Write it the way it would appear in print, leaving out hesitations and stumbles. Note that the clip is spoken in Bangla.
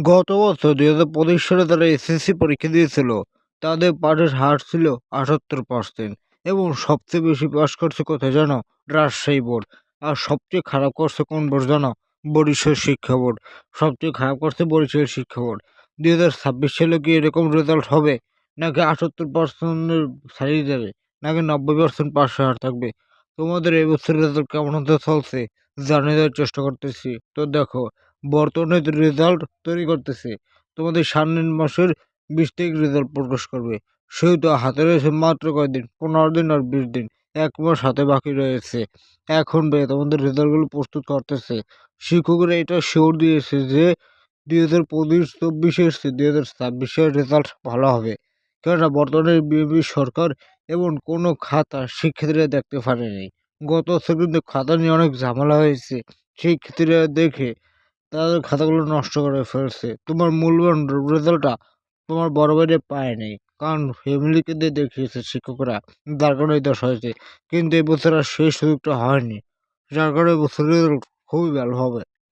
গত বছর ২০২৫ সালে যারা এসএসসি পরীক্ষা দিয়েছিল, তাদের পাসের হার ছিল ৭৮% এবং সবচেয়ে বেশি পাস করছে কোথায় জানো? রাজশাহী বোর্ড। আর সবচেয়ে খারাপ করছে কোন বোর্ড জানো? বরিশাল শিক্ষা বোর্ড। সবচেয়ে খারাপ করছে বরিশাল শিক্ষা বোর্ড। ২০২৬ সালে কি এরকম রেজাল্ট হবে? নাকি ৭৮% ছাড়িয়ে যাবে? নাকি ৯০% পাসের হার থাকবে? তোমাদের এবছর রেজাল্ট কেমন হতে চলছে জানিয়ে দেওয়ার চেষ্টা করতেছি। তো দেখো, বর্তমানে রেজাল্ট তৈরি করতেছে। তোমাদের সামনের মাসের ২০ তারিখ রেজাল্ট প্রকাশ করবে। সেহেতু হাতে রয়েছে মাত্র কয়দিন? ১৫ দিন আর ২০ দিন। ১ মাস হাতে বাকি রয়েছে। এখন থেকে তোমাদের রেজাল্টগুলো প্রস্তুত করতেছে। শিক্ষকরা এটা শিওর দিয়েছে যে ২০২৫-২৪ চেয়ে ২০২৬ এর রেজাল্ট ভালো হবে। কেননা বর্তমানে বিএনপি সরকার এবং কোনো খাতা শিক্ষার্থীরা দেখতে পারেনি। গত বছর কিন্তু খাতা নিয়ে অনেক ঝামেলা হয়েছে। শিক্ষার্থীরা দেখে তাদের খাতাগুলো নষ্ট করে ফেলছে। তোমার মূল্যবান রেজাল্টটা তোমার বড় ভাইরা পায়নি। কারণ ফ্যামিলিকে দিয়ে দেখিয়েছে শিক্ষকরা। যার কারণে এই দশা হয়েছে। কিন্তু এবছর আর সেই সুযোগটা হয়নি। যার কারণে এবছর রেজাল্ট খুবই ভালো হবে।